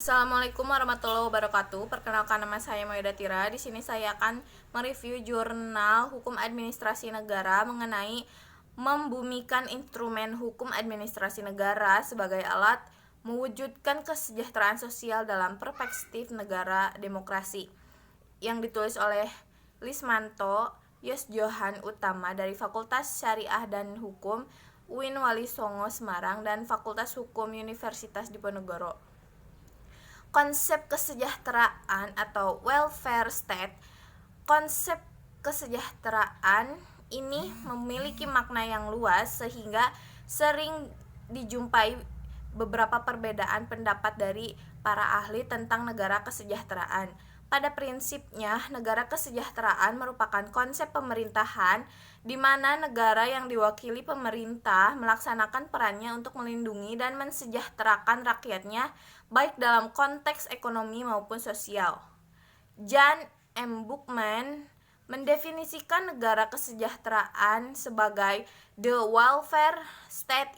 Assalamualaikum warahmatullahi wabarakatuh. Perkenalkan, nama saya Maida Tira. Di sini saya akan mereview jurnal Hukum Administrasi Negara mengenai membumikan instrumen hukum administrasi negara sebagai alat mewujudkan kesejahteraan sosial dalam perspektif negara demokrasi, yang ditulis oleh Lismanto Yosjohan Utama dari Fakultas Syariah dan Hukum UIN Wali Songo Semarang dan Fakultas Hukum Universitas Diponegoro. Konsep kesejahteraan atau welfare state. Konsep kesejahteraan ini memiliki makna yang luas sehingga sering dijumpai beberapa perbedaan pendapat dari para ahli tentang negara kesejahteraan. Pada prinsipnya, negara kesejahteraan merupakan konsep pemerintahan di mana negara yang diwakili pemerintah melaksanakan perannya untuk melindungi dan mensejahterakan rakyatnya, baik dalam konteks ekonomi maupun sosial. Jan M. Bookman mendefinisikan negara kesejahteraan sebagai the welfare state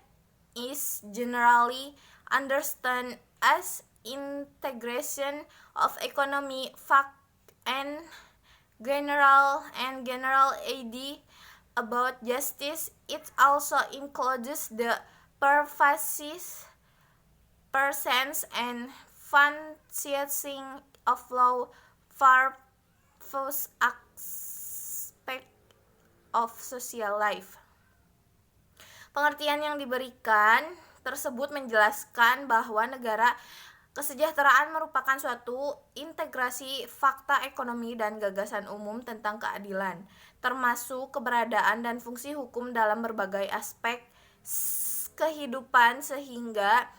is generally understood as integration of economy, fact, and general idea about justice. It also includes the purposes, persons, and functioning of law for various aspect of social life. Pengertian yang diberikan tersebut menjelaskan bahwa negara kesejahteraan merupakan suatu integrasi fakta ekonomi dan gagasan umum tentang keadilan, termasuk keberadaan dan fungsi hukum dalam berbagai aspek kehidupan, sehingga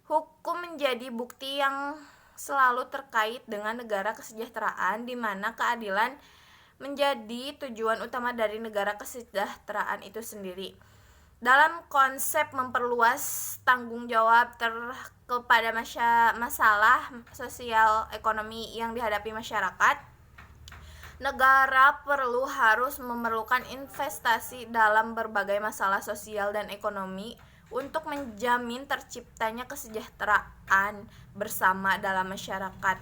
hukum menjadi bukti yang selalu terkait dengan negara kesejahteraan, di mana keadilan menjadi tujuan utama dari negara kesejahteraan itu sendiri. Dalam konsep memperluas tanggung jawab kepada masalah sosial ekonomi yang dihadapi masyarakat, negara harus memerlukan investasi dalam berbagai masalah sosial dan ekonomi untuk menjamin terciptanya kesejahteraan bersama dalam masyarakat.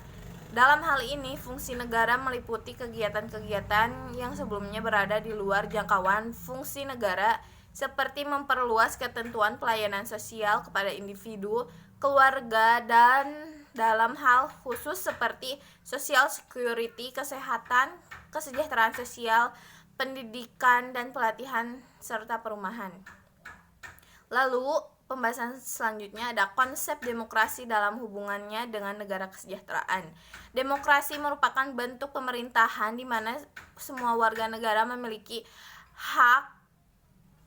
Dalam hal ini, fungsi negara meliputi kegiatan-kegiatan yang sebelumnya berada di luar jangkauan fungsi negara, seperti memperluas ketentuan pelayanan sosial kepada individu, keluarga, dan dalam hal khusus seperti social security, kesehatan, kesejahteraan sosial, pendidikan, dan pelatihan, serta perumahan. Lalu, pembahasan selanjutnya ada konsep demokrasi dalam hubungannya dengan negara kesejahteraan. Demokrasi merupakan bentuk pemerintahan di mana semua warga negara memiliki hak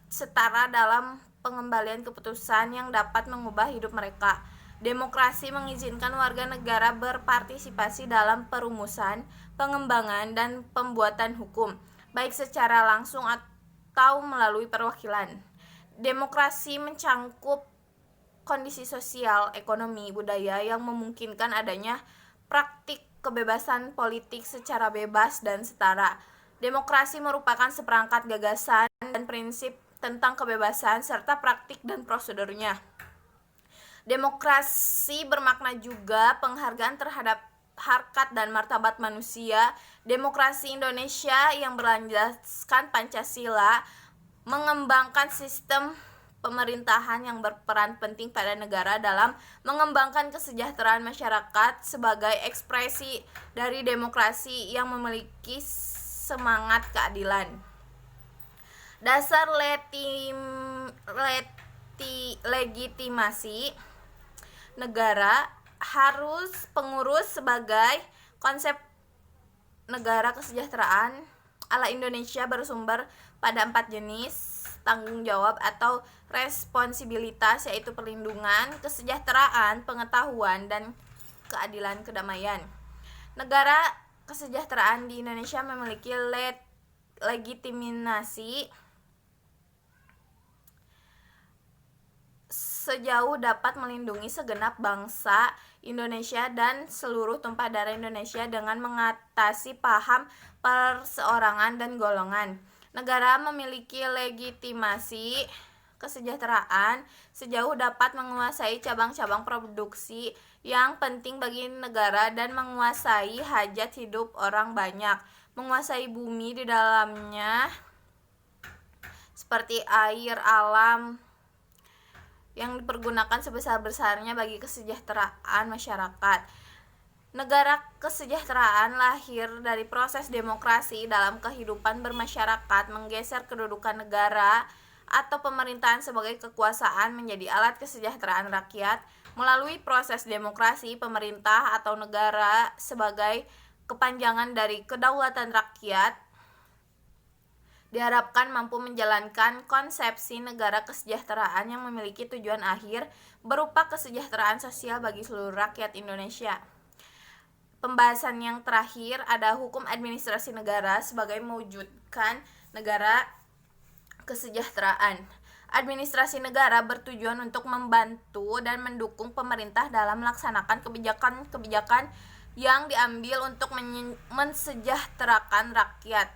setara dalam pengembalian keputusan yang dapat mengubah hidup mereka. Demokrasi mengizinkan warga negara berpartisipasi dalam perumusan, pengembangan, dan pembuatan hukum, baik secara langsung atau melalui perwakilan. Demokrasi mencangkup kondisi sosial, ekonomi, budaya yang memungkinkan adanya praktik kebebasan politik secara bebas dan setara. Demokrasi merupakan seperangkat gagasan dan prinsip tentang kebebasan serta praktik dan prosedurnya. Demokrasi bermakna juga penghargaan terhadap harkat dan martabat manusia. Demokrasi Indonesia yang berlandaskan Pancasila mengembangkan sistem pemerintahan yang berperan penting pada negara dalam mengembangkan kesejahteraan masyarakat sebagai ekspresi dari demokrasi yang memiliki semangat keadilan. Dasar legitimasi negara harus pengurus sebagai konsep negara kesejahteraan ala Indonesia bersumber pada 4 jenis tanggung jawab atau responsibilitas, yaitu perlindungan, kesejahteraan, pengetahuan, dan keadilan kedamaian. Negara kesejahteraan di Indonesia memiliki legitimasi sejauh dapat melindungi segenap bangsa Indonesia dan seluruh tumpah darah Indonesia dengan mengatasi paham perseorangan dan golongan. Negara memiliki legitimasi kesejahteraan sejauh dapat menguasai cabang-cabang produksi yang penting bagi negara dan menguasai hajat hidup orang banyak, menguasai bumi di dalamnya seperti air, alam yang dipergunakan sebesar-besarnya bagi kesejahteraan masyarakat. Negara kesejahteraan lahir dari proses demokrasi dalam kehidupan bermasyarakat, menggeser kedudukan negara atau pemerintahan sebagai kekuasaan menjadi alat kesejahteraan rakyat. Melalui proses demokrasi, pemerintah atau negara sebagai kepanjangan dari kedaulatan rakyat diharapkan mampu menjalankan konsepsi negara kesejahteraan yang memiliki tujuan akhir berupa kesejahteraan sosial bagi seluruh rakyat Indonesia. Pembahasan yang terakhir ada hukum administrasi negara sebagai mewujudkan negara kesejahteraan. Administrasi negara bertujuan untuk membantu dan mendukung pemerintah dalam melaksanakan kebijakan-kebijakan yang diambil untuk mensejahterakan rakyat.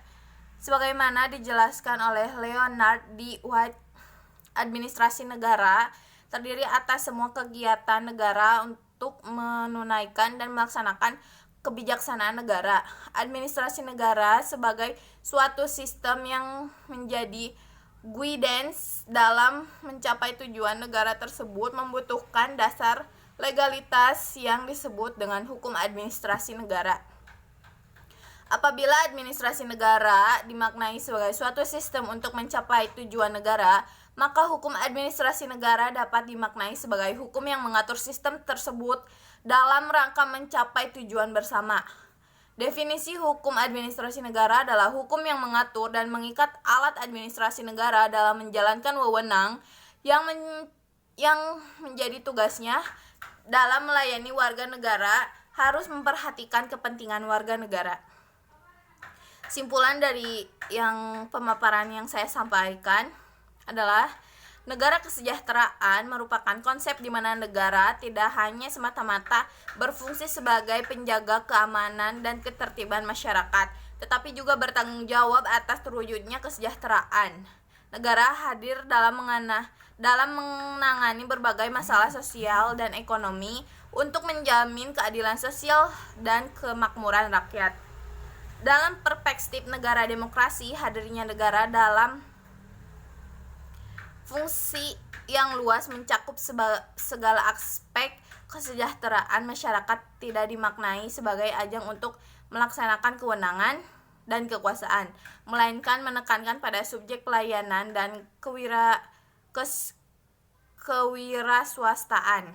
Sebagaimana dijelaskan oleh Leonard D. White, administrasi negara terdiri atas semua kegiatan negara untuk menunaikan dan melaksanakan kebijaksanaan negara. Administrasi negara sebagai suatu sistem yang menjadi guidance dalam mencapai tujuan negara tersebut membutuhkan dasar legalitas yang disebut dengan hukum administrasi negara. Apabila administrasi negara dimaknai sebagai suatu sistem untuk mencapai tujuan negara, maka hukum administrasi negara dapat dimaknai sebagai hukum yang mengatur sistem tersebut dalam rangka mencapai tujuan bersama. Definisi hukum administrasi negara adalah hukum yang mengatur dan mengikat alat administrasi negara dalam menjalankan wewenang yang menjadi tugasnya dalam melayani warga negara, harus memperhatikan kepentingan warga negara. Simpulan dari pemaparan yang saya sampaikan adalah negara kesejahteraan merupakan konsep di mana negara tidak hanya semata-mata berfungsi sebagai penjaga keamanan dan ketertiban masyarakat, tetapi juga bertanggung jawab atas terwujudnya kesejahteraan. Negara hadir dalam menangani berbagai masalah sosial dan ekonomi untuk menjamin keadilan sosial dan kemakmuran rakyat. Dalam perspektif negara demokrasi, hadirnya negara dalam fungsi yang luas mencakup segala aspek kesejahteraan masyarakat, tidak dimaknai sebagai ajang untuk melaksanakan kewenangan dan kekuasaan, melainkan menekankan pada subjek pelayanan dan kewiraswastaan.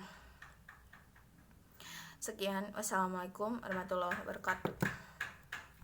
Sekian, wassalamualaikum warahmatullahi wabarakatuh.